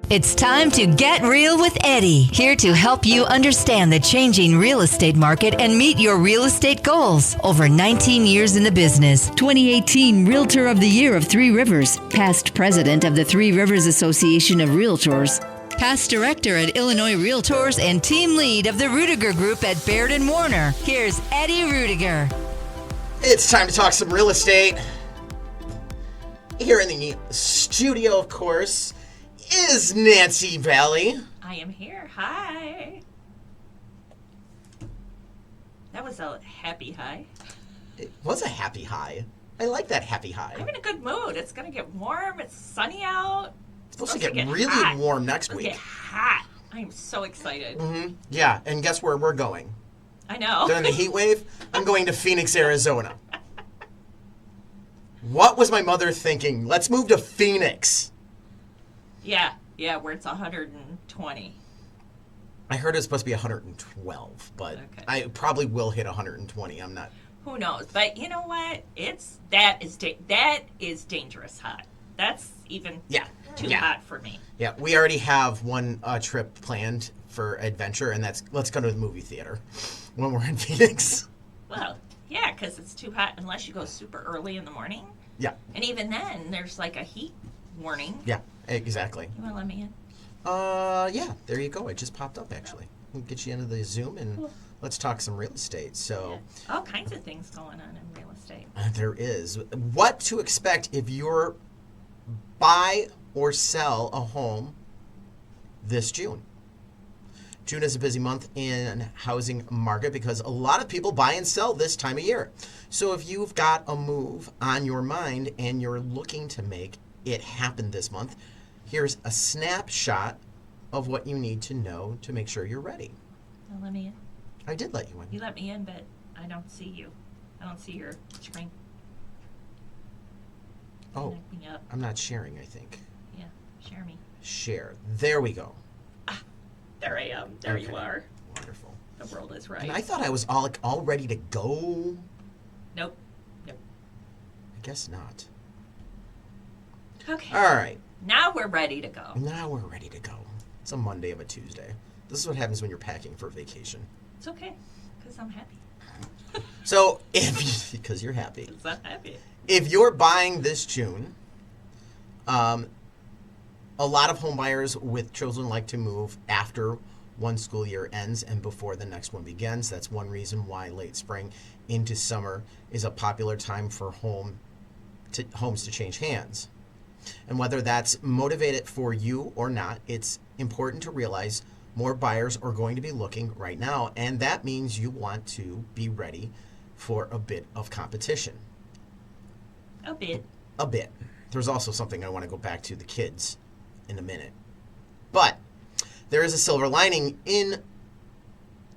It's time to get real with Eddie, here to help you understand the changing real estate market and meet your real estate goals. Over 19 years in the business, 2018 Realtor of the Year of Three Rivers, past president of the Three Rivers Association of Realtors, past director at Illinois Realtors, and team lead of the Ruettiger Group at Baird Warner. Here's Eddie Ruettiger. It's time to talk some real estate. Here in the studio, of course, is Nancy Vallee. I am here. Hi. That was a happy high. It was a happy high. I like that happy high. I'm in a good mood. It's going to get warm. It's sunny out. It's supposed to get really hot. warm next week. Get hot. I'm so excited. Mm-hmm. Yeah, and guess where we're going? I know. During the heat wave, I'm going to Phoenix, Arizona. What was my mother thinking? Let's move to Phoenix. Yeah, where it's 120. I heard it's supposed to be 112, but okay. I probably will hit 120. I'm not. Who knows? But you know what? That is dangerous hot. That's even too hot for me. Yeah, we already have one trip planned for adventure, and that's let's go to the movie theater when we're in Phoenix. Well, yeah, because it's too hot unless you go super early in the morning. Yeah. And even then, there's like a heat warning. Yeah, exactly. You want to let me in? Yeah, there you go. It just popped up, actually. We'll get you into the Zoom, and let's talk some real estate. So, yeah. All kinds of things going on in real estate. There is. What to expect if you're buy or sell a home this June? June is a busy month in housing market because a lot of people buy and sell this time of year. So if you've got a move on your mind and you're looking to make it happen this month, here's a snapshot of what you need to know to make sure you're ready. Now let me in. I did let you in. You let me in, but I don't see you. I don't see your screen. Oh, I'm not sharing, I think. Yeah, share me. Share. There we go. There I am. There okay. You are. Wonderful. The world is right. And I thought I was all ready to go. Nope. I guess not. Okay. All right. Now we're ready to go. It's a Monday of a Tuesday. This is what happens when you're packing for vacation. It's okay, because I'm happy. So, because you're happy. Because I'm happy. If you're buying this June, a lot of home buyers with children like to move after one school year ends and before the next one begins. That's one reason why late spring into summer is a popular time for homes to change hands. And whether that's motivated for you or not, it's important to realize more buyers are going to be looking right now, and that means you want to be ready for a bit of competition. A bit. There's also something I want to go back to, the kids, in a minute. But there is a silver lining in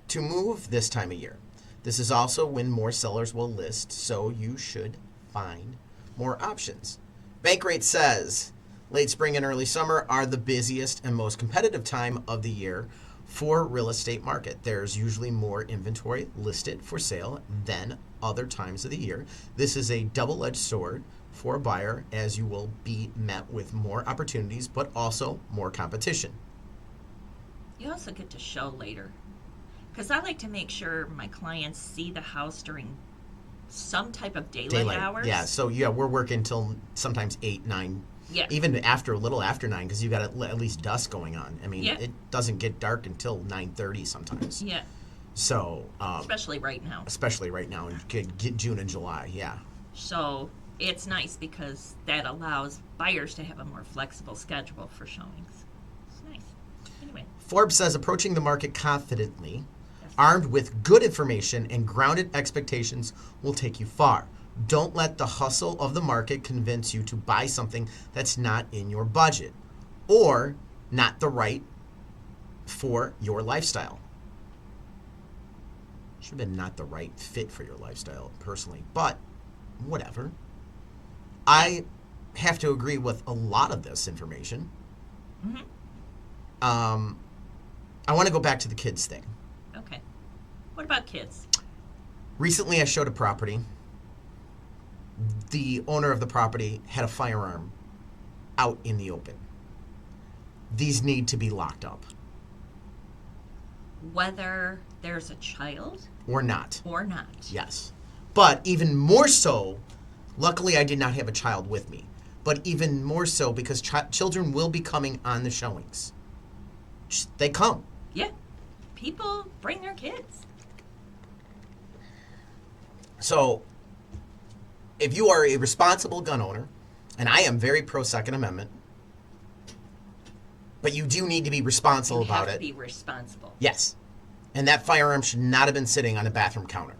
to move this time of year. This is also when more sellers will list, so you should find more options. Bankrate says late spring and early summer are the busiest and most competitive time of the year for real estate market. There's usually more inventory listed for sale than other times of the year. This is a double-edged sword for a buyer, as you will be met with more opportunities, but also more competition. You also get to show later, because I like to make sure my clients see the house during some type of daylight hours. Yeah, so we're working till sometimes 8, 9, even after a little after 9, because you got at least dusk going on. I mean, it doesn't get dark until 9:30 sometimes. Yeah. So especially right now in June and July. Yeah. So it's nice because that allows buyers to have a more flexible schedule for showings. It's nice. Anyway. Forbes says approaching the market confidently, armed with good information and grounded expectations, will take you far. Don't let the hustle of the market convince you to buy something that's not in your budget or not the right for your lifestyle. Should have been not the right fit for your lifestyle, personally, but whatever. I have to agree with a lot of this information. Mm-hmm. I want to go back to the kids thing. Okay. What about kids? Recently, I showed a property. The owner of the property had a firearm out in the open. these need to be locked up. Whether there's a child Or not. or not. Yes. But even more so, luckily I did not have a child with me, but even more so because children will be coming on the showings. They come. Yeah. People bring their kids. So, if you are a responsible gun owner, and I am very pro Second Amendment, but you do need to be responsible about You have it. to be responsible. Yes. And that firearm should not have been sitting on a bathroom counter.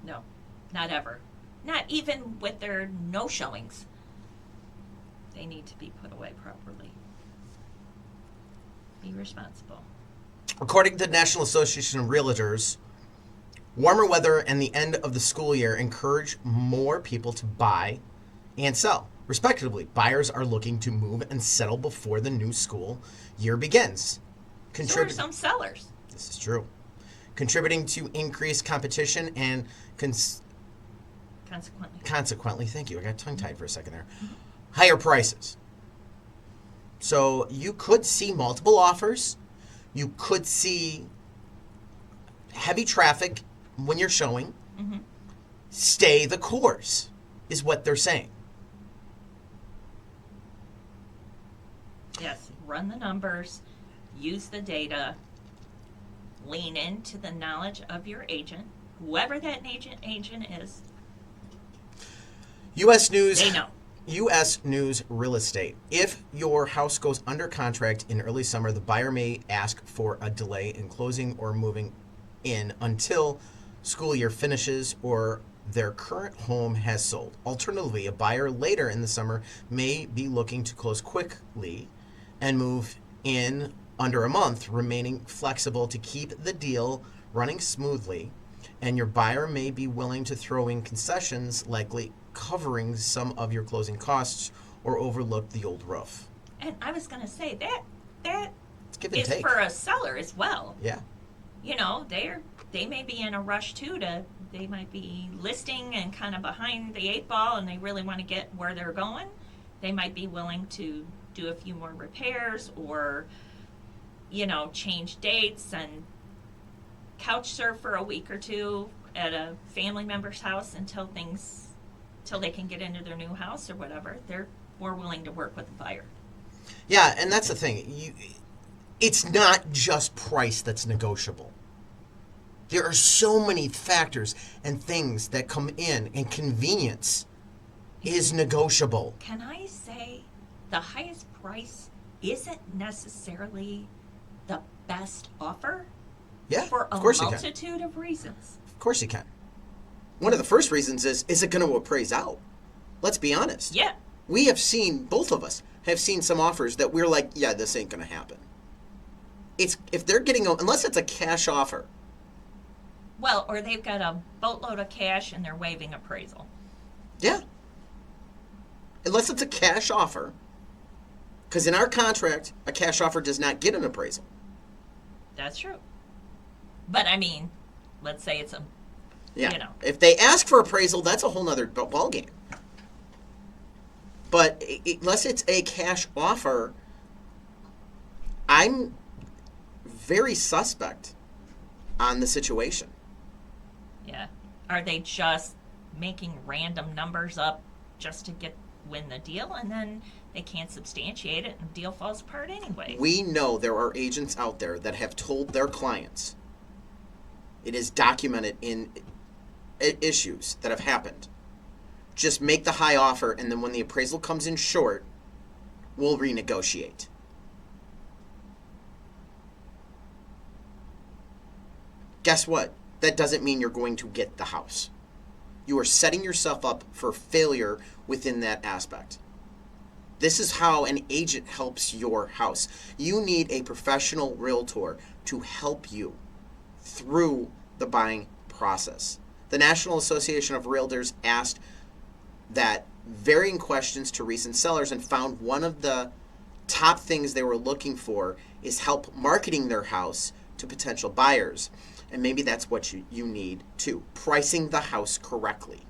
No, not ever. Not even with their no showings. They need to be put away properly. Be responsible. According to the National Association of Realtors, warmer weather and the end of the school year encourage more people to buy and sell. Respectively, buyers are looking to move and settle before the new school year begins. So are some sellers. This is true. Contributing to increased competition and consequently, thank you, I got tongue-tied for a second there, higher prices. So you could see multiple offers. You could see heavy traffic when you're showing. Mm-hmm. Stay the course is what they're saying. Yes, run the numbers, use the data, lean into the knowledge of your agent, whoever that agent is. U.S. News. They know. U.S. News Real Estate. If your house goes under contract in early summer, the buyer may ask for a delay in closing or moving in until school year finishes or their current home has sold. Alternatively, a buyer later in the summer may be looking to close quickly and move in under a month, remaining flexible to keep the deal running smoothly. And your buyer may be willing to throw in concessions, likely covering some of your closing costs or overlook the old roof. And I was going to say that It's give and is take. for a seller as well. Yeah. You know, they may be in a rush too they might be listing and kind of behind the eight ball and they really want to get where they're going. They might be willing to do a few more repairs or, you know, change dates and couch surf for a week or two at a family member's house until they can get into their new house or whatever. They're more willing to work with the buyer. Yeah, and that's the thing. It's not just price that's negotiable. There are so many factors and things that come in, and convenience is negotiable. Can I say the highest price isn't necessarily the best offer? Yeah, For a of course you can. multitude of reasons. Of course you can. One of the first reasons is it going to appraise out? Let's be honest. Yeah. We have seen, both of us have seen some offers that we're like, yeah, this ain't going to happen. If they're getting, unless it's a cash offer. Well, or they've got a boatload of cash and they're waiving appraisal. Yeah. Unless it's a cash offer. Because in our contract, a cash offer does not get an appraisal. That's true. But I mean, let's say it's Yeah. you know. If they ask for appraisal, that's a whole nother ballgame. But unless it's a cash offer, I'm very suspect on the situation. Yeah. Are they just making random numbers up just to win the deal and then they can't substantiate it and the deal falls apart anyway? We know there are agents out there that have told their clients, it is documented in issues that have happened, just make the high offer and then when the appraisal comes in short, we'll renegotiate. Guess what? That doesn't mean you're going to get the house. You are setting yourself up for failure within that aspect. This is how an agent helps your house. You need a professional realtor to help you through the buying process. The National Association of Realtors asked that varying questions to recent sellers and found one of the top things they were looking for is help marketing their house to potential buyers. And maybe that's what you need too. Pricing the house correctly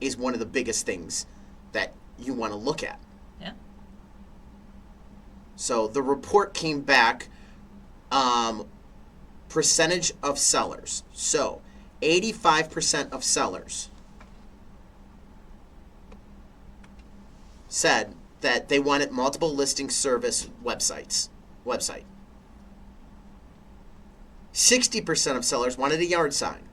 is one of the biggest things that you want to look at. Yeah. So the report came back, percentage of sellers. So 85% of sellers said that they wanted multiple listing service website. 60% of sellers wanted a yard sign.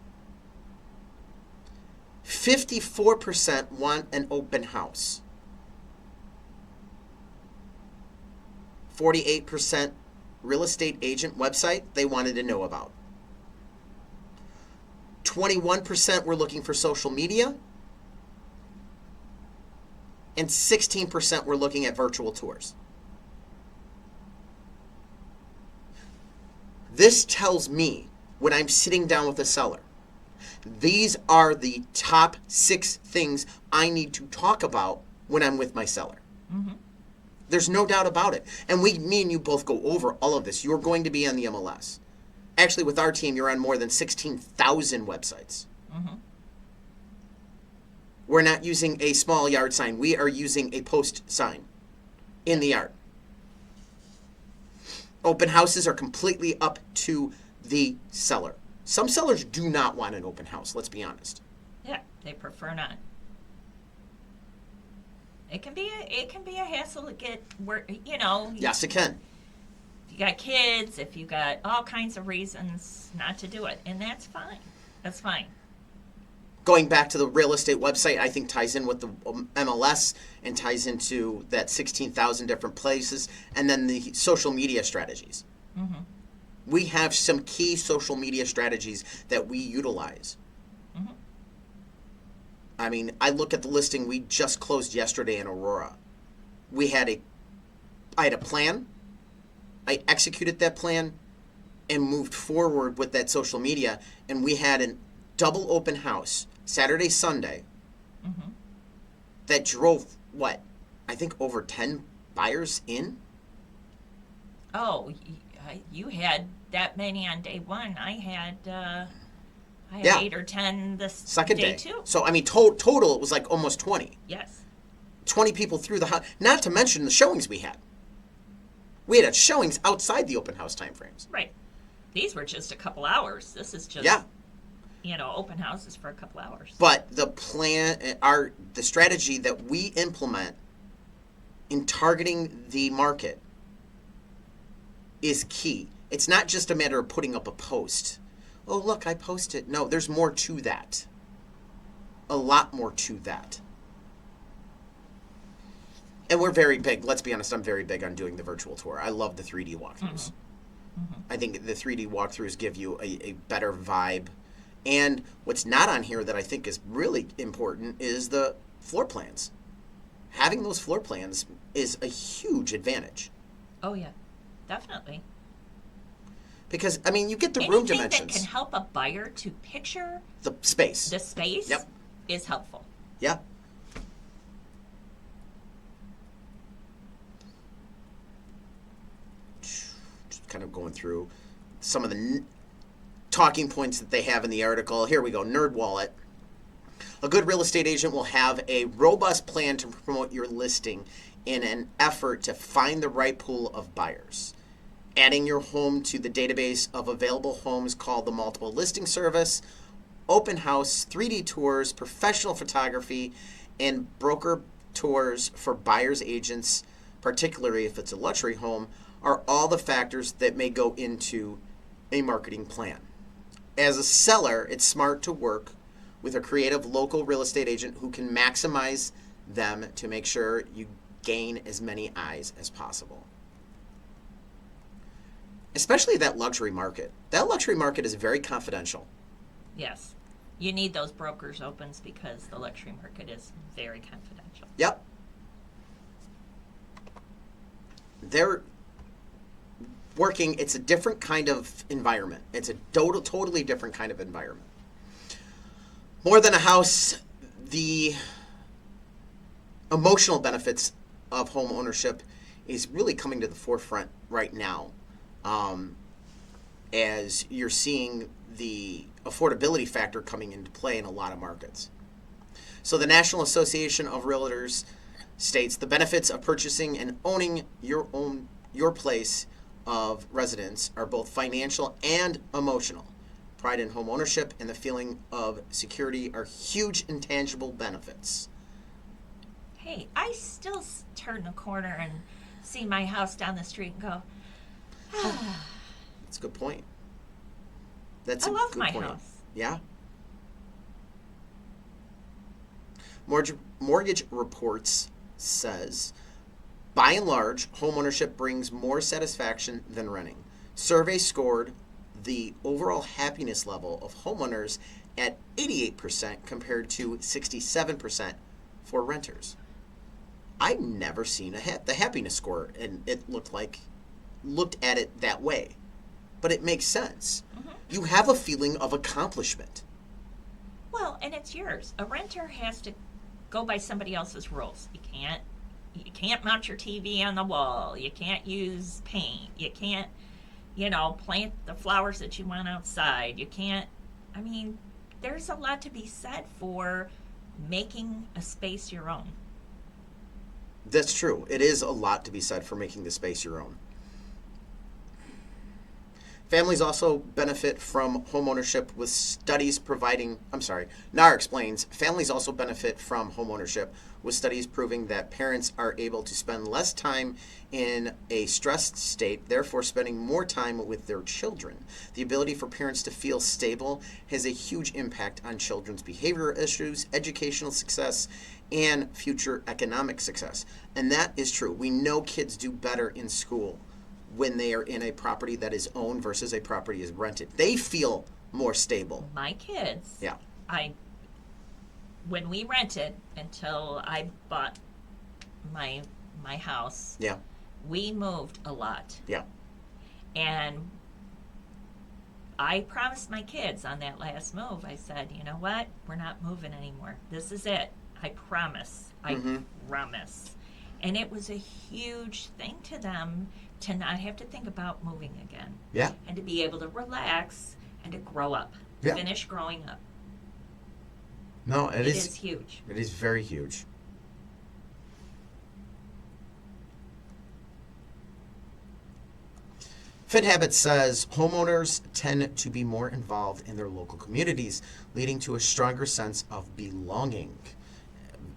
54% want an open house. 48% real estate agent website they wanted to know about. 21% were looking for social media. And 16% were looking at virtual tours. This tells me, when I'm sitting down with a seller, these are the top 6 things I need to talk about when I'm with my seller. Mm-hmm. There's no doubt about it. And me and you both go over all of this. You're going to be on the MLS. Actually, with our team, you're on more than 16,000 websites. Mm-hmm. We're not using a small yard sign. We are using a post sign in the yard. Open houses are completely up to the seller. Some sellers do not want an open house, let's be honest. Yeah, they prefer not. It can be a hassle to get where, you know. Yes, it can. If you got kids, if you got all kinds of reasons not to do it, and that's fine. That's fine. Going back to the real estate website, I think ties in with the MLS and ties into that 16,000 different places, and then the social media strategies. Mm-hmm. We have some key social media strategies that we utilize. Mm-hmm. I mean, I look at the listing we just closed yesterday in Aurora. I had a plan. I executed that plan and moved forward with that social media, and we had a double open house Saturday, Sunday, Mm-hmm. that drove, I think over 10 buyers in? Oh, you had that many on day one. I had Yeah. 8 or 10 this Second day. two. So, I mean, total, it was like almost 20. Yes. 20 people through the house, not to mention the showings we had. We had showings outside the open house timeframes. Right. These were just a couple hours. This is just, Yeah. Open houses for a couple hours. But the the strategy that we implement in targeting the market is key. It's not just a matter of putting up a post. Oh, look, I posted. No, there's more to that. A lot more to that. And we're very big. Let's be honest, I'm very big on doing the virtual tour. I love the 3D walkthroughs. Mm-hmm. I think the 3D walkthroughs give you a better vibe. And what's not on here that I think is really important is the floor plans. Having those floor plans is a huge advantage. Oh, yeah. Definitely. Because, I mean, you get the room Anything dimensions. that can help a buyer to picture The space. the space Yep. is helpful. Yeah. Just kind of going through some of the talking points that they have in the article. Here we go. NerdWallet. A good real estate agent will have a robust plan to promote your listing in an effort to find the right pool of buyers. Adding your home to the database of available homes called the multiple listing service, open house, 3D tours, professional photography, and broker tours for buyers agents, particularly if it's a luxury home, are all the factors that may go into a marketing plan. As a seller, it's smart to work with a creative local real estate agent who can maximize them to make sure you gain as many eyes as possible. Especially that luxury market. That luxury market is very confidential. Yes. You need those brokers opens because the luxury market is very confidential. Yep. They're working, it's a different kind of environment. It's a totally different kind of environment. More than a house, the emotional benefits of home ownership is really coming to the forefront right now, as you're seeing the affordability factor coming into play in a lot of markets. So the National Association of Realtors states the benefits of purchasing and owning your own your place of residence are both financial and emotional. Pride in home ownership and the feeling of security are huge intangible benefits. Hey, I still turn the corner and see my house down the street and go, That's a good point. That's I a love good my point. house. Yeah. Mortgage Reports says, by and large, homeownership brings more satisfaction than renting. Survey scored the overall happiness level of homeowners at 88% compared to 67% for renters. I've never seen the happiness score, and it looked at it that way. But it makes sense. Mm-hmm. You have a feeling of accomplishment. Well, and it's yours. A renter has to go by somebody else's rules. You can't mount your TV on the wall. You can't use paint. You can't, plant the flowers that you want outside. You can't, there's a lot to be said for making a space your own. That's true. It is a lot to be said for making the space your own. Families also benefit from homeownership with studies providing, NAR explains, families also benefit from homeownership with studies proving that parents are able to spend less time in a stressed state, therefore spending more time with their children. The ability for parents to feel stable has a huge impact on children's behavioral issues, educational success, and future economic success. And that is true. We know kids do better in school when they are in a property that is owned versus a property is rented. They feel more stable. My kids, Yeah. When we rented until I bought my house, Yeah. we moved a lot. Yeah. And I promised my kids on that last move, I said, you know what? We're not moving anymore. This is it. I promise. I promise. And it was a huge thing to them to not have to think about moving again. Yeah. And to be able to relax and to grow up. Yeah. Finish growing up. No, It is huge. It is very huge. FitHabit says homeowners tend to be more involved in their local communities, leading to a stronger sense of belonging.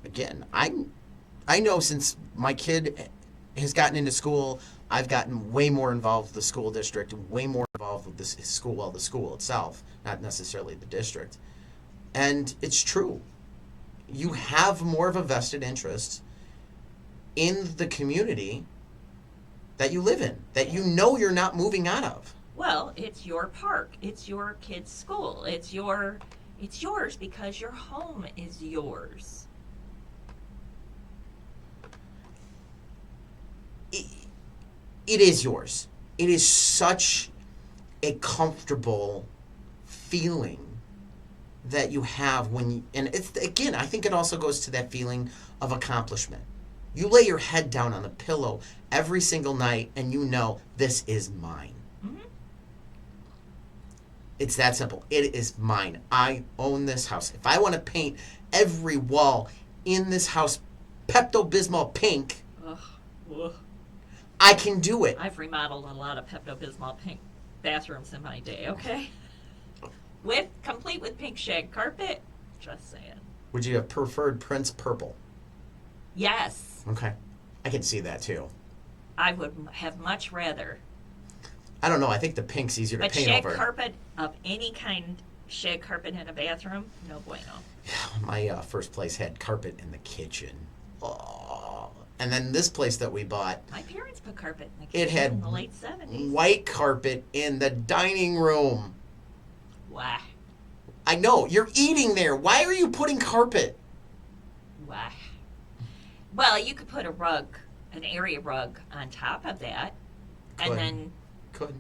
Again, I know since my kid has gotten into school, I've gotten way more involved with the school district, way more involved with the school itself, not necessarily the district. And it's true. You have more of a vested interest in the community that you live in, that you know you're not moving out of. Well, it's your park. It's your kid's school. It's yours because your home is yours. It is yours. It is such a comfortable feeling that you have when you, and it's, again, I think it also goes to that feeling of accomplishment. You lay your head down on the pillow every single night and you know this is mine. Mm-hmm. It's that simple. It is mine. I own this house. If I want to paint every wall in this house Pepto-Bismol pink, Ugh. I can do it. I've remodeled a lot of Pepto-Bismol pink bathrooms in my day, okay? Complete with pink shag carpet. Just saying. Would you have preferred Prince purple? Yes. Okay. I can see that too. I would have much rather. I don't know. I think the pink's easier to But paint shag over. carpet of any kind, shag carpet in a bathroom, no bueno. My first place had carpet in the kitchen. Oh. And then this place that we bought, My parents put carpet in the it kitchen had in the late 70s. white carpet in the dining room. Why? I know. You're eating there. Why are you putting carpet? Why? Well, you could put a rug, an area rug on top of that. Could. And then,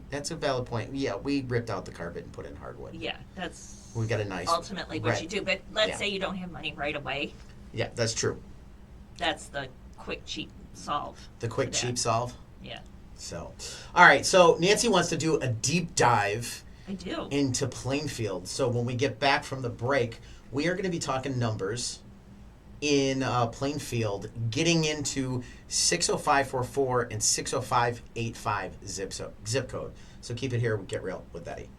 That's a valid point. Yeah, we ripped out the carpet and put in hardwood. yeah, that's We got a nice ultimately what red. you do. But let's Yeah. say you don't have money right away. Yeah, that's true. That's the quick, cheap solve. The quick, for that. cheap solve. Yeah, So, all right. So Nancy wants to do a deep dive I do. into Plainfield. So when we get back from the break, we are going to be talking numbers in Plainfield getting into 60544 and 60585 zip code. So keep it here. Get real with Eddie.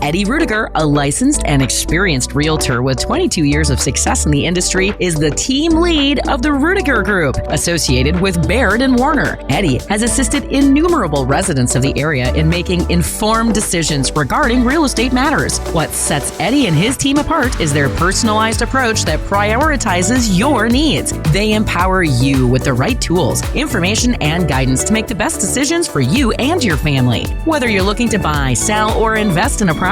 Eddie Ruettiger, a licensed and experienced realtor with 22 years of success in the industry, is the team lead of the Ruettiger Group, associated with Baird Warner. Eddie has assisted innumerable residents of the area in making informed decisions regarding real estate matters. What sets Eddie and his team apart is their personalized approach that prioritizes your needs. They empower you with the right tools, information, and guidance to make the best decisions for you and your family. Whether you're looking to buy, sell, or invest in a property,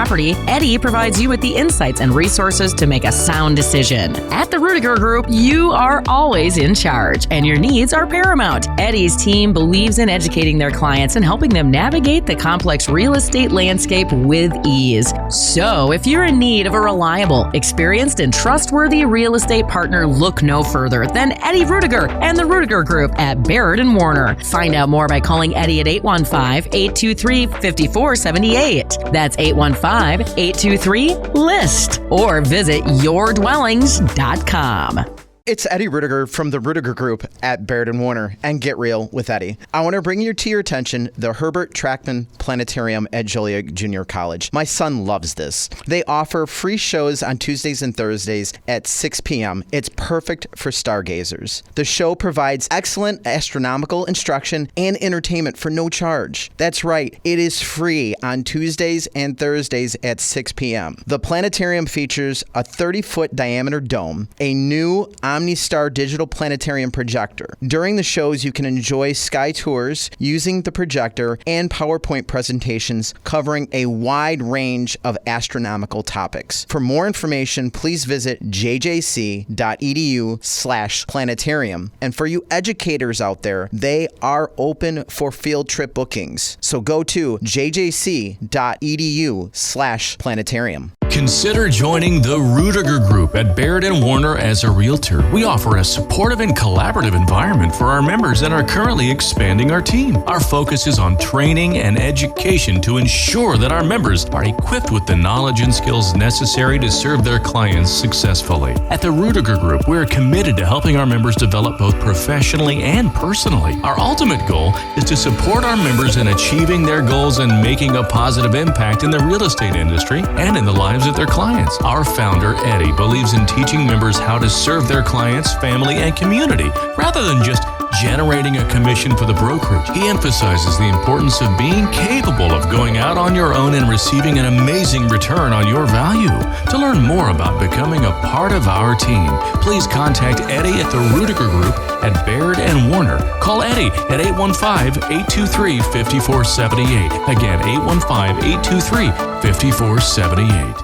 Eddie provides you with the insights and resources to make a sound decision. At the Ruettiger Group, you are always in charge, and your needs are paramount. Eddie's team believes in educating their clients and helping them navigate the complex real estate landscape with ease. So, if you're in need of a reliable, experienced, and trustworthy real estate partner, look no further than Eddie Ruettiger and the Ruettiger Group at Baird Warner. Find out more by calling Eddie at 815-823-5478. That's 815-823-LIST, or visit yourdwellings.com. It's Eddie Ruettiger from the Ruettiger Group at Baird Warner and Get Real with Eddie. I want to bring to your attention the Herbert Trackman Planetarium at Joliet Junior College. My son loves this. They offer free shows on Tuesdays and Thursdays at 6 p.m. It's perfect for stargazers. The show provides excellent astronomical instruction and entertainment for no charge. That's right, it is free on Tuesdays and Thursdays at 6 p.m. The planetarium features a 30-foot diameter dome, a new OmniStar digital planetarium projector. During the shows, you can enjoy sky tours using the projector and PowerPoint presentations covering a wide range of astronomical topics. For more information, please visit jjc.edu/planetarium. And for you educators out there, they are open for field trip bookings. So go to jjc.edu/planetarium. Consider joining the Ruettiger Group at Baird Warner as a realtor. We offer a supportive and collaborative environment for our members and are currently expanding our team. Our focus is on training and education to ensure that our members are equipped with the knowledge and skills necessary to serve their clients successfully. At the Ruettiger Group, we are committed to helping our members develop both professionally and personally. Our ultimate goal is to support our members in achieving their goals and making a positive impact in the real estate industry and in the lives of their clients. Our founder, Eddie, believes in teaching members how to serve their clients, family, and community, rather than just generating a commission for the brokerage. He emphasizes the importance of being capable of going out on your own and receiving an amazing return on your value. To learn more about becoming a part of our team, please contact Eddie at the Ruettiger Group at Baird Warner. Call Eddie at 815-823-5478. Again, 815-823-5478.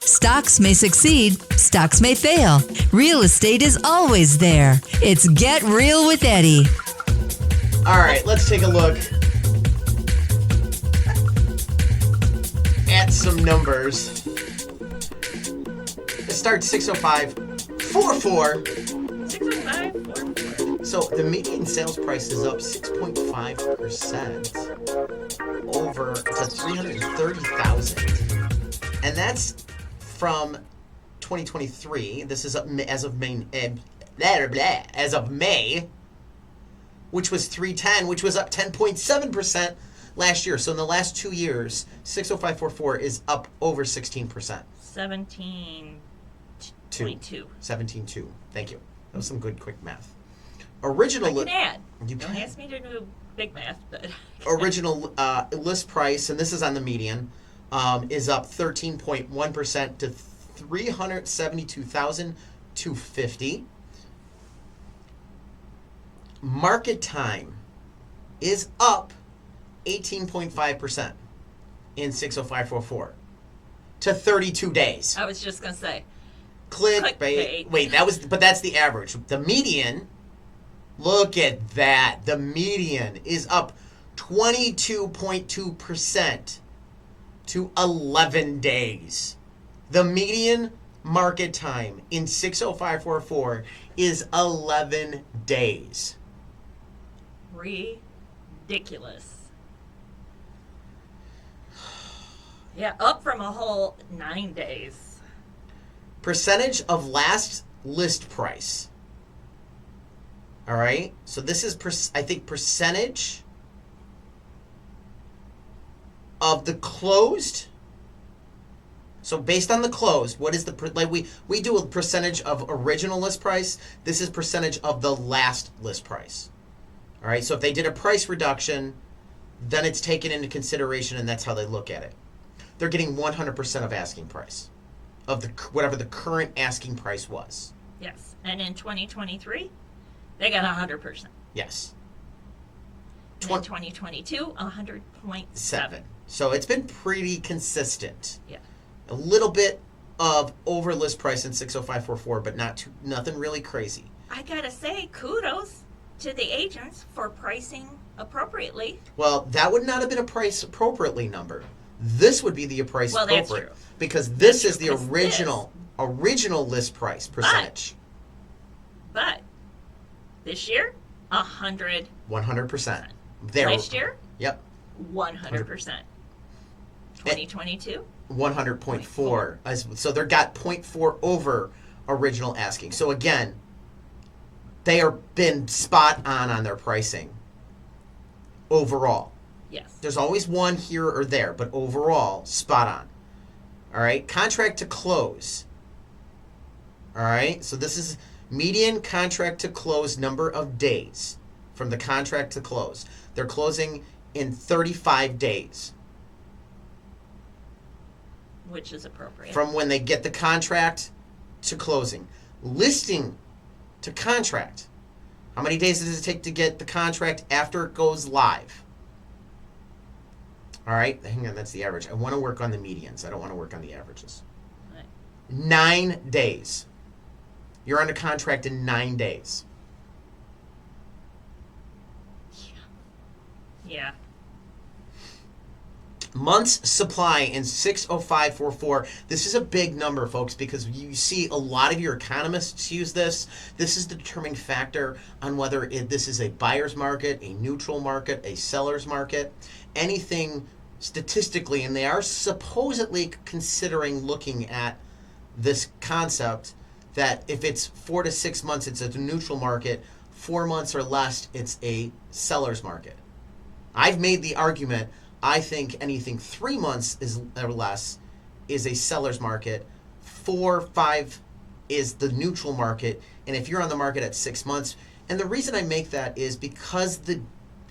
Stocks may succeed, stocks may fail. Real estate is always there. It's Get Real with Eddie. All right, let's take a look at some numbers. Let's start 60544. 60544. So the median sales price is up 6.5% over to 330,000. And that's from 2023. This is up as of May, which was 310, which was up 10.7% last year. So in the last 2 years, 60544 is up over 16%. 17.2. 17.2. Thank you. That was some good quick math. Original. I can add. You Don't can. ask me to do big math, but Original list price, and this is on the median, is up 13.1% to $372,250. Market time is up 18.5% in 60544 to 32 days. I was just gonna say. Clickbait. Wait, that's the average. The median, look at that. The median is up 22.2% to 11 days. The median market time in 60544 is 11 days. Ridiculous. Yeah, up from a whole 9 days. Percentage of last list price. All right? So this is, I think, percentage of the closed. So based on the closed, what is the, like we do a percentage of original list price. This is percentage of the last list price. All right? So if they did a price reduction, then it's taken into consideration, and that's how they look at it. They're getting 100% of asking price of the whatever the current asking price was. Yes. And in 2023, they got 100%. Yes. And in 2022, 100.7. So it's been pretty consistent. Yeah. A little bit of over list price in 60544, but nothing really crazy. I gotta say, kudos to the agents for pricing appropriately. Well, that would not have been a price appropriately number. This would be the price appropriate. That's true. Because this That's is the true, 'cause original list price percentage. But this year, 100. 100%. Last year, Yep. 100%. 2022, 100.4. So they're got 0.4 over original asking. So again, they are been spot on their pricing overall. yes. There's always one here or there, but overall, spot on. All right, contract to close. All right, so this is median contract to close number of days from the contract to close. They're closing in 35 days Which is appropriate. from when they get the contract to closing. Listing to contract. How many days does it take to get the contract after it goes live? All right, hang on, that's the average. I want to work on the medians. I don't want to work on the averages. Right. 9 days. You're under contract in 9 days. Yeah. Months supply in 60544. This is a big number, folks, because you see a lot of your economists use this. This is the determining factor on whether this is a buyer's market, a neutral market, a seller's market, anything statistically, and they are supposedly considering looking at this concept that if it's 4 to 6 months, it's a neutral market. 4 months or less, it's a seller's market. I've made the argument, I think anything 3 months is or less is a seller's market. 4, 5 is the neutral market. And if you're on the market at 6 months, and the reason I make that is because the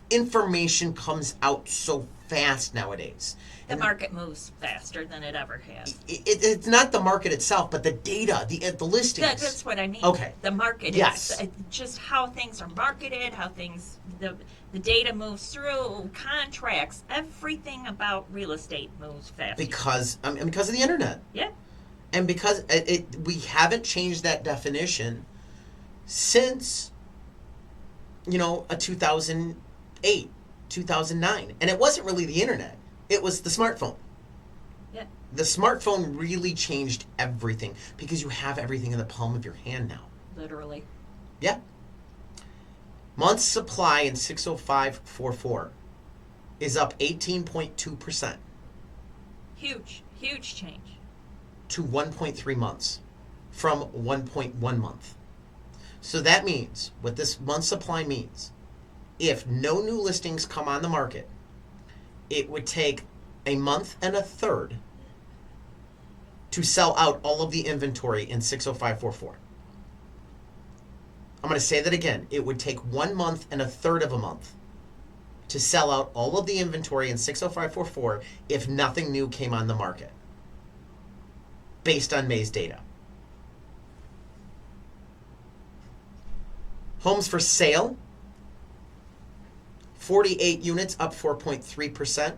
information comes out so fast nowadays. The market moves faster than it ever has. It's not the market itself, but the data, the listings. That's what I mean. Okay. The market Yes. is just how things are marketed, how things, the data moves through, contracts, everything about real estate moves faster. Because of the internet. Yeah. And because we haven't changed that definition since, a 2008, 2009. And it wasn't really the internet. It was the smartphone. Yeah. The smartphone really changed everything because you have everything in the palm of your hand now. Literally. Yeah. Months supply in 60544 is up 18.2% Huge change. to 1.3 months from 1.1 month. So that means, what this month supply means, if no new listings come on the market, it would take a month and a third to sell out all of the inventory in 60544. I'm going to say that again. It would take 1 month and a third of a month to sell out all of the inventory in 60544 if nothing new came on the market, based on May's data. Homes for sale, 48 units, up 4.3%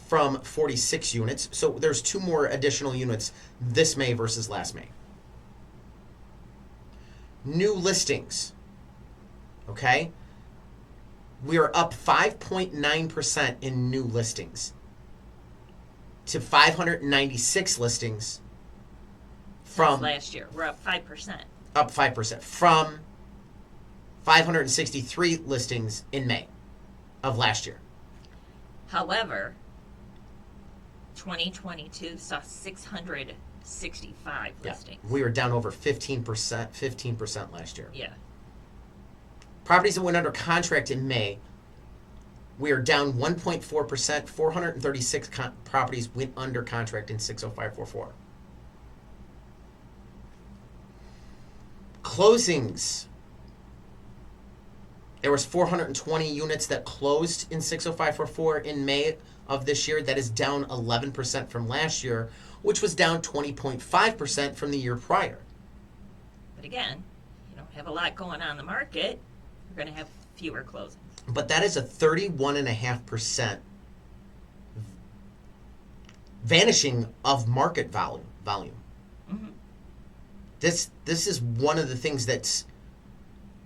from 46 units. So there's 2 more additional units this May versus last May. New listings, okay? We are up 5.9% in new listings to 596 listings from Since last year. We're up 5%. up 5% from 563 listings in May of last year. However, 2022 saw 600 65 Yeah. listings. We were down over 15% last year. Yeah. Properties that went under contract in May, we are down 1.4%. 436 properties went under contract in 60544. Closings. There was 420 units that closed in 60544 in May of this year. That is down 11% from last year, which was down 20.5% from the year prior. But again, you don't have a lot going on in the market, you're going to have fewer closings. But that is a 31.5% vanishing of market volume. Mm-hmm. This is one of the things that's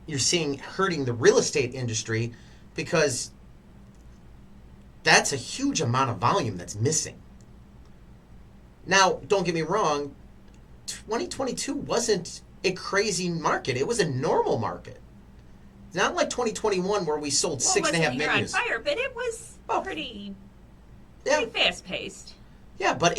you're seeing hurting the real estate industry, because that's a huge amount of volume that's missing. Now, don't get me wrong, 2022 wasn't a crazy market. It was a normal market. It's not like 2021 where we sold 6.5 million. It wasn't on fire, but it was pretty fast paced. Yeah, but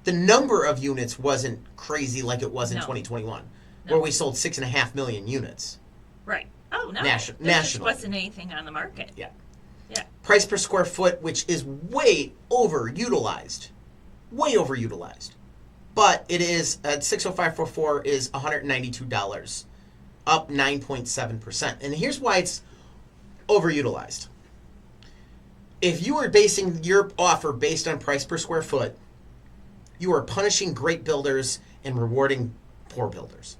the number of units wasn't crazy like it was in No. 2021, No. where we sold 6.5 million units. Right. Oh, no. National. There just wasn't anything on the market. Yeah. Yeah. Price per square foot, which is way overutilized. But it is, at 60544 is $192, up 9.7%. And here's why it's overutilized. If you are basing your offer based on price per square foot, you are punishing great builders and rewarding poor builders.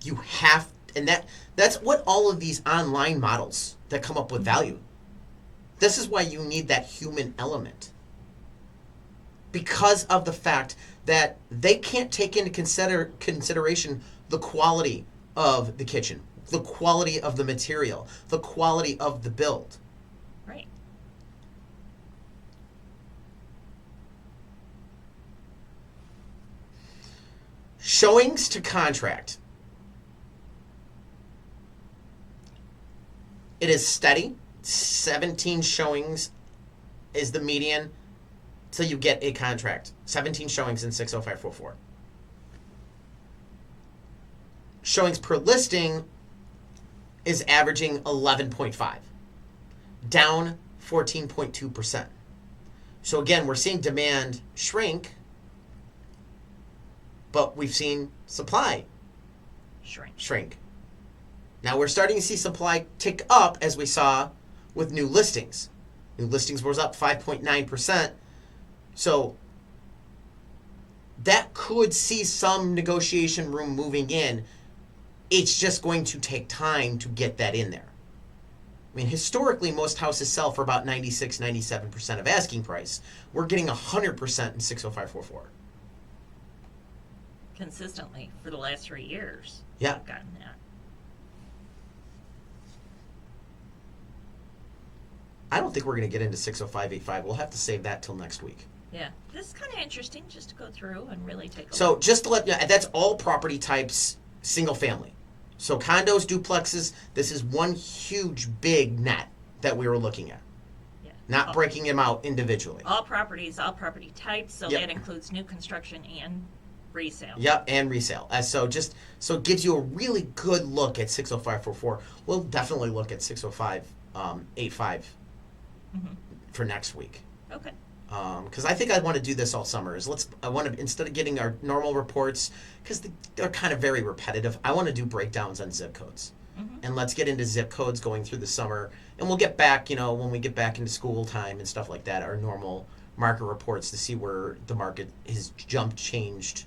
You have, and that's what all of these online models that come up with value. This is why you need that human element. Because of the fact that they can't take into consideration the quality of the kitchen, the quality of the material, the quality of the build. Right. Showings to contract. It is steady. 17 showings is the median till you get a contract. 17 showings in 60544. Showings per listing is averaging 11.5, down 14.2%. So again, we're seeing demand shrink, but we've seen supply shrink. Now we're starting to see supply tick up, as we saw with new listings. New listings was up 5.9%. So that could see some negotiation room moving in. It's just going to take time to get that in there. I mean, historically, most houses sell for about 96, 97% of asking price. We're getting 100% in 60544. Consistently for the last 3 years. Yeah. I've gotten that. I don't think we're going to get into 60585. We'll have to save that till next week. Yeah. This is kind of interesting just to go through and really take a look. So just to let you know, that's all property types, single family. So condos, duplexes, this is one huge big net that we were looking at. Yeah. Not breaking them out individually. All properties, all property types, so Yep. that includes new construction and resale. Yep, and resale. So it gives you a really good look at 60544. We'll definitely look at 60585 for next week. Okay. Because I think I want to do this all summer. I want to, instead of getting our normal reports, because they're kind of very repetitive, I want to do breakdowns on zip codes. And let's get into zip codes going through the summer. And we'll get back, when we get back into school time and stuff like that, our normal market reports to see where the market has jumped, changed,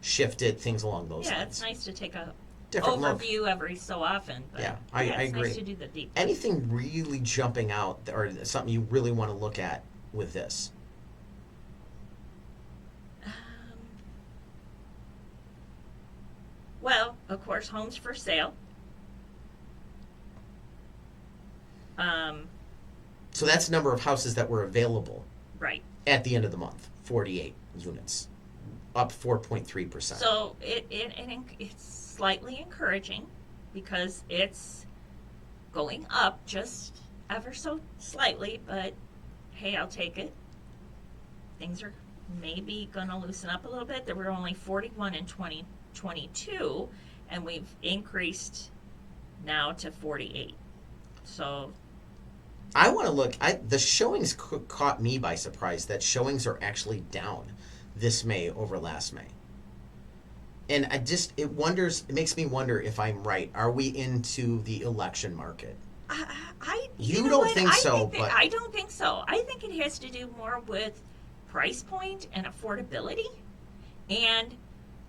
shifted, things along those Yeah, lines. it's nice to take a Different look. overview every so often. But Yeah, I it's agree. nice to do the deep. Anything really jumping out, or something you really want to look at with this? Well, of course, homes for sale. So that's the number of houses that were available Right. at the end of the month, 48 units, up 4.3%. So it's slightly encouraging because it's going up just ever so slightly, but hey, I'll take it. Things are maybe going to loosen up a little bit. There were only 41 in 2022, and we've increased now to 48. So I want to look. The showings caught me by surprise that showings are actually down this May over last May. And it makes me wonder if I'm right. Are we into the election market? You don't think so, but I don't think so. I think it has to do more with price point and affordability and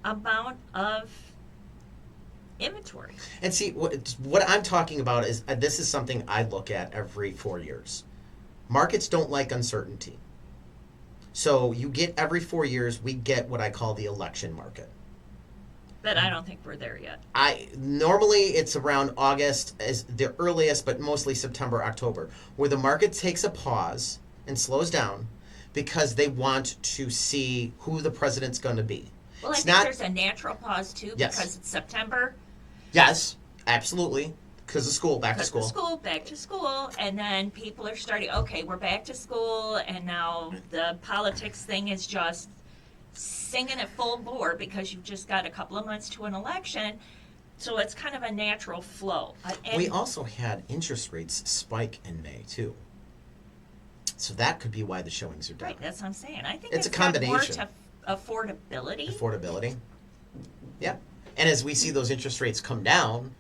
amount of inventory. And see, what I'm talking about is this is something I look at every 4 years. Markets don't like uncertainty. So you get every 4 years, we get what I call the election market. But I don't think we're there yet. Normally it's around August as the earliest, but mostly September, October, where the market takes a pause and slows down because they want to see who the president's going to be. Well, I think there's a natural pause too because it's September. Yes, absolutely. Because of school, back to school. Back to school, and then people are starting, okay, we're back to school, and now the politics thing is just singing at full bore because you've just got a couple of months to an election. So it's kind of a natural flow. We also had interest rates spike in May, too. So that could be why the showings are down. Right, that's what I'm saying. I think it's a combination. More to affordability. Affordability. Yeah. And as we see those interest rates come down,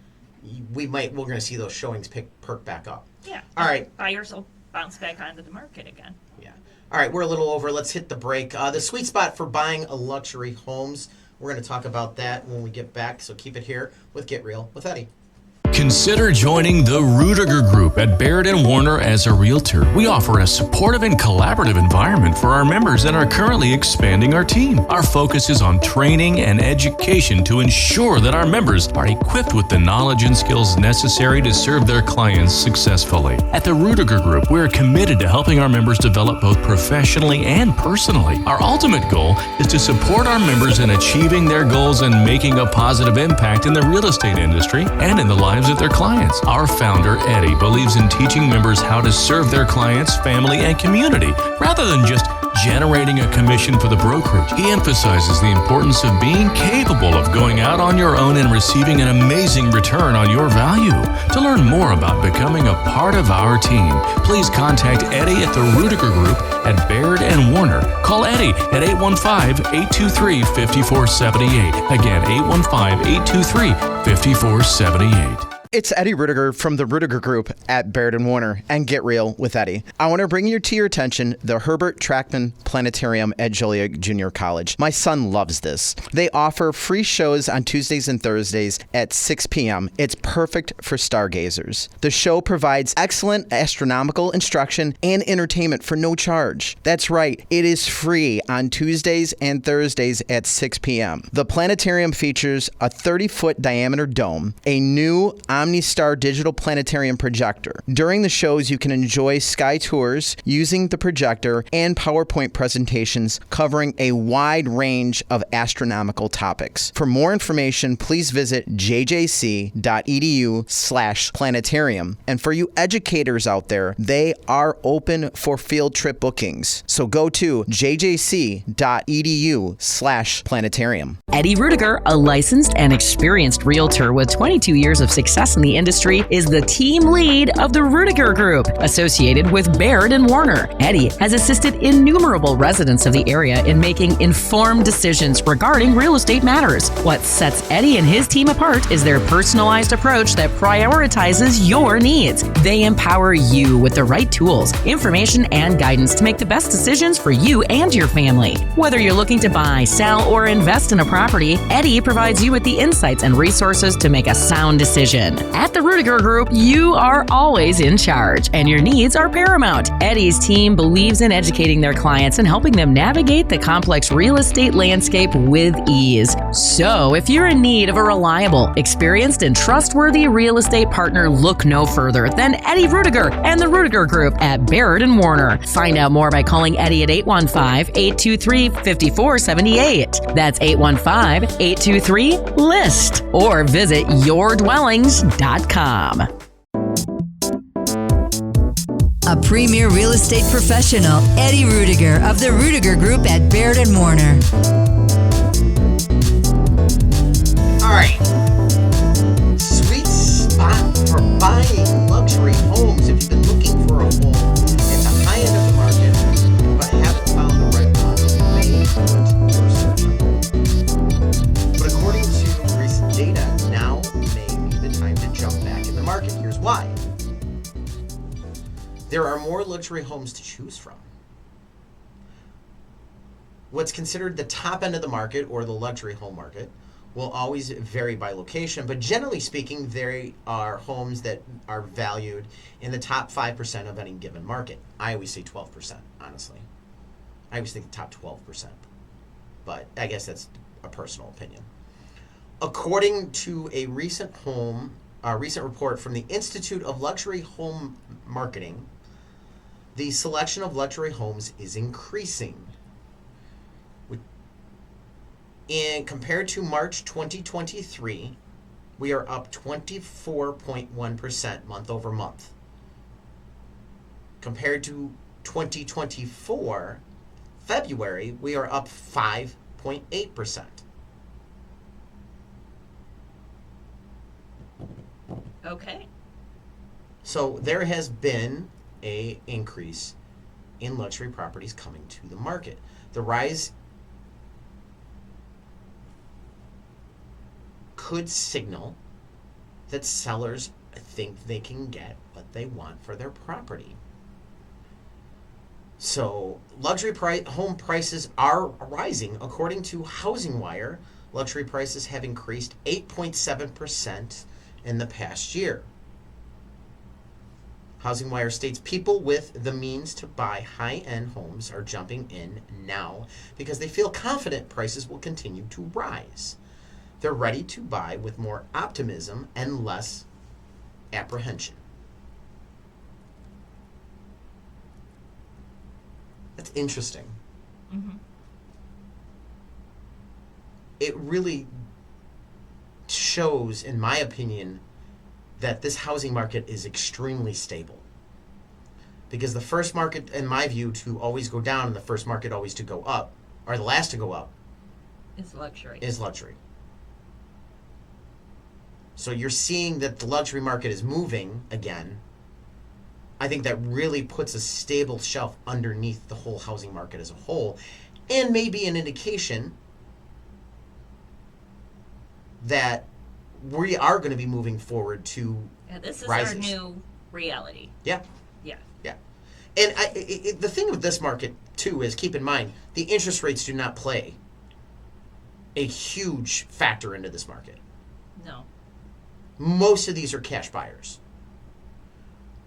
we're going to see those showings perk back up. Yeah. All right. Buyers will bounce back onto the market again. Yeah. All right, we're a little over. Let's hit the break. The sweet spot for buying a luxury homes. We're going to talk about that when we get back, so keep it here with Get Real with Eddie. Consider joining the Ruettiger Group at Baird Warner as a realtor. We offer a supportive and collaborative environment for our members and are currently expanding our team. Our focus is on training and education to ensure that our members are equipped with the knowledge and skills necessary to serve their clients successfully. At the Ruettiger Group, we are committed to helping our members develop both professionally and personally. Our ultimate goal is to support our members in achieving their goals and making a positive impact in the real estate industry and in the lives of their clients. Our founder, Eddie, believes in teaching members how to serve their clients, family, and community, rather than just generating a commission for the brokerage. He emphasizes the importance of being capable of going out on your own and receiving an amazing return on your value. To learn more about becoming a part of our team, please contact Eddie at the Ruettiger Group at Baird Warner. Call Eddie at 815-823-5478. Again, 815-823-5478. It's Eddie Ruettiger from the Ruettiger Group at Baird Warner and Get Real with Eddie. I want to bring to your attention the Herbert Trackman Planetarium at Joliet Junior College. My son loves this. They offer free shows on Tuesdays and Thursdays at 6 p.m. It's perfect for stargazers. The show provides excellent astronomical instruction and entertainment for no charge. That's right, it is free on Tuesdays and Thursdays at 6 p.m. The planetarium features a 30-foot diameter dome, a new OmniStar digital planetarium projector. During the shows, you can enjoy sky tours using the projector and PowerPoint presentations covering a wide range of astronomical topics. For more information, please visit jjc.edu/planetarium. And for you educators out there, they are open for field trip bookings. So go to jjc.edu/planetarium. Eddie Ruettiger, a licensed and experienced realtor with 22 years of success in the industry, is the team lead of the Ruettiger Group, associated with Baird Warner. Eddie has assisted innumerable residents of the area in making informed decisions regarding real estate matters. What sets Eddie and his team apart is their personalized approach that prioritizes your needs. They empower you with the right tools, information, and guidance to make the best decisions for you and your family. Whether you're looking to buy, sell, or invest in a property, Eddie provides you with the insights and resources to make a sound decision. At the Ruettiger Group, you are always in charge, and your needs are paramount. Eddie's team believes in educating their clients and helping them navigate the complex real estate landscape with ease. So, if you're in need of a reliable, experienced, and trustworthy real estate partner, look no further than Eddie Ruettiger and the Ruettiger Group at Baird Warner. Find out more by calling Eddie at 815-823-5478. That's 815-823-LIST. Or visit yourdwellings.com. A premier real estate professional, Eddie Ruettiger of the Ruettiger Group at Baird Warner. All right. Sweet spot for buying luxury homes. If you've been looking for a home at the high end of the market, but haven't found the right one, you may put your search on hold. But according to recent data, now may be the time to jump back in the market. Here's why. There are more luxury homes to choose from. What's considered the top end of the market, or the luxury home market, will always vary by location, but generally speaking, there are homes that are valued in the top 5% of any given market. I always say 12%, honestly. I always think the top 12%, but I guess that's a personal opinion. According to a recent report from the Institute of Luxury Home Marketing, the selection of luxury homes is increasing. And compared to March 2023, we are up 24.1% month over month. Compared to 2024, February, we are up 5.8%. Okay. So there has been an increase in luxury properties coming to the market. The rise could signal that sellers think they can get what they want for their property. So luxury home prices are rising. According to Housing Wire, luxury prices have increased 8.7% in the past year. Housing Wire states people with the means to buy high-end homes are jumping in now because they feel confident prices will continue to rise. They're ready to buy with more optimism and less apprehension. That's interesting. Mm-hmm. It really shows, in my opinion, that this housing market is extremely stable. Because the first market, in my view, to always go down and the first market always to go up, or the last to go up, Is luxury. is luxury. So you're seeing that the luxury market is moving again. I think that really puts a stable shelf underneath the whole housing market as a whole, and maybe an indication that we are going to be moving forward to Yeah, this is rises. our new reality. Yeah. Yeah. Yeah. And the thing with this market, too, is keep in mind, the interest rates do not play a huge factor into this market. No. Most of these are cash buyers.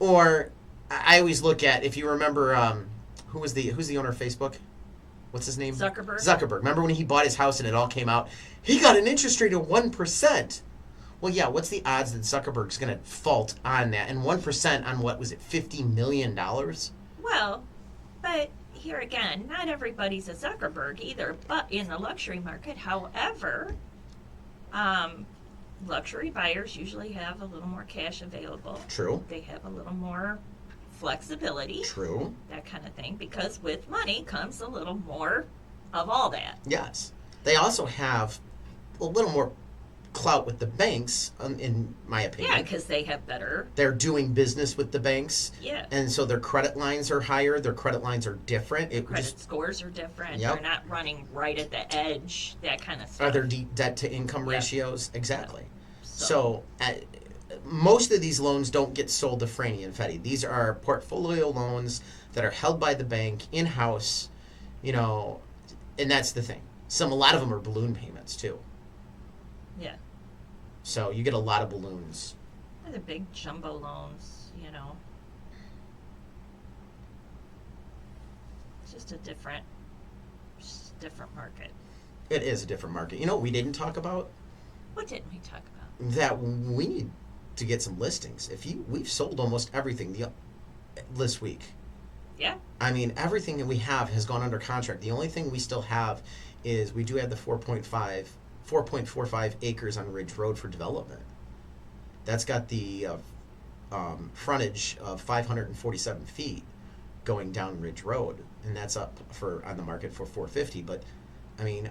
Or I always look at, if you remember, who's the owner of Facebook? What's his name? Zuckerberg. Remember when he bought his house and it all came out? He got an interest rate of 1%. Well, yeah, what's the odds that Zuckerberg's going to fault on that? And 1% on what was it, $50 million? Well, but here again, not everybody's a Zuckerberg either, but in the luxury market, however, luxury buyers usually have a little more cash available. True. They have a little more flexibility. True. That kind of thing, because with money comes a little more of all that. Yes. They also have a little more clout with the banks, in my opinion. Yeah, because they have better. They're doing business with the banks. Yeah. And so their credit lines are higher. Their credit lines are different. Credit scores are different. Yep. They're not running right at the edge, that kind of stuff. Are their debt to income Yep. ratios? Exactly. Yep. So most of these loans don't get sold to Franny and Fetty. These are portfolio loans that are held by the bank in-house, and that's the thing. A lot of them are balloon payments too. Yeah. So you get a lot of balloons. They're the big jumbo loans, It's just a different market. It is a different market. You know what we didn't talk about? What didn't we talk about? That we need to get some listings. We've sold almost everything this week. Yeah. I mean, everything that we have has gone under contract. The only thing we still have is we do have the 4.45 acres on Ridge Road for development. That's got the frontage of 547 feet going down Ridge Road, and that's up on the market for 450. But I mean,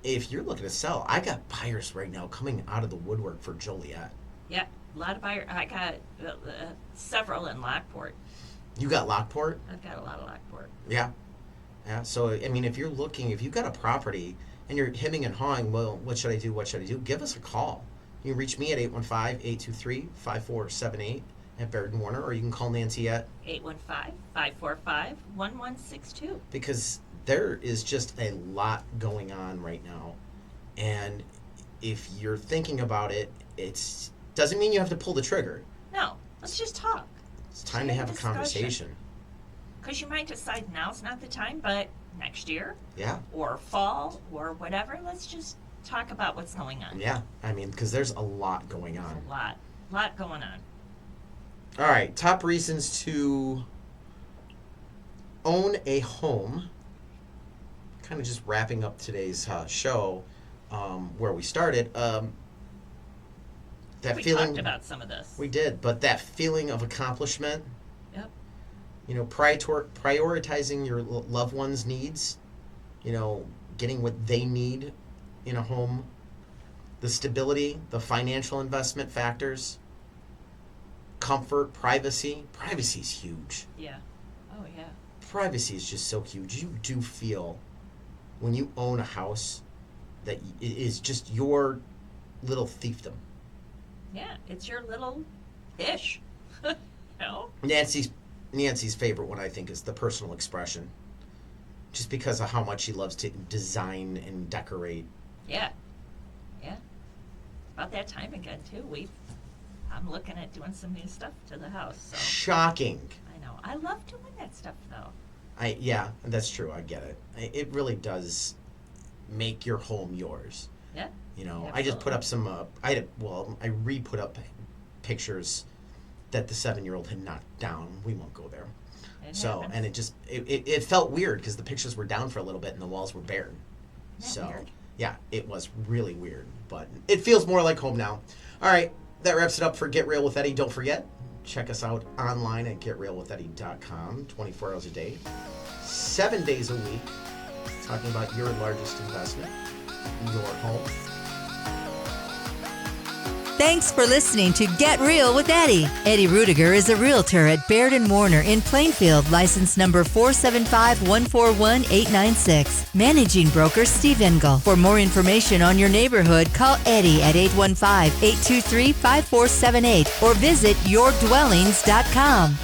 if you're looking to sell, I got buyers right now coming out of the woodwork for Joliet. Yeah, a lot of buyers. I got several in Lockport. You got Lockport? I've got a lot of Lockport. Yeah. Yeah. So, I mean, if you've got a property and you're hemming and hawing, well, what should I do? What should I do? Give us a call. You can reach me at 815-823-5478 at Baird Warner, or you can call Nancy at 815-545-1162. Because there is just a lot going on right now. And if you're thinking about it, it doesn't mean you have to pull the trigger. No, let's just talk. It's time to have a conversation. Because you might decide now's not the time, but next year, yeah, or fall, or whatever, let's just talk about what's going on. Yeah, I mean, because there's a lot going on. There's a lot going on. All right, top reasons to own a home. Kind of just wrapping up today's show where we started. We talked about some of this. We did, but that feeling of accomplishment. Yep. You know, prioritizing your loved ones' needs. You know, getting what they need in a home. The stability, the financial investment factors. Comfort, privacy. Privacy is huge. Yeah. Oh, yeah. Privacy is just so huge. You do feel when you own a house that it is just your little fiefdom. Yeah, it's your little ish. You know? Nancy's favorite one, I think, is the personal expression. Just because of how much she loves to design and decorate. Yeah. Yeah. About that time again, too. I'm looking at doing some new stuff to the house. So. Shocking. I know. I love doing that stuff, though. Yeah, that's true. I get it. It really does make your home yours. Yeah. You know, Absolutely. I just put up some. I re-put up pictures that the 7-year-old had knocked down. We won't go there. It So, happens. and it felt weird because the pictures were down for a little bit and the walls were bare. Isn't that weird? Yeah, it was really weird, but it feels more like home now. All right, that wraps it up for Get Real with Eddie. Don't forget, check us out online at getrealwitheddie.com, 24 hours a day, 7 days a week, talking about your largest investment, your home. Thanks for listening to Get Real with Eddie. Eddie Ruettiger is a realtor at Baird Warner in Plainfield, license number 475141896. Managing broker Steve Engel. For more information on your neighborhood, call Eddie at 815-823-5478 or visit yourdwellings.com.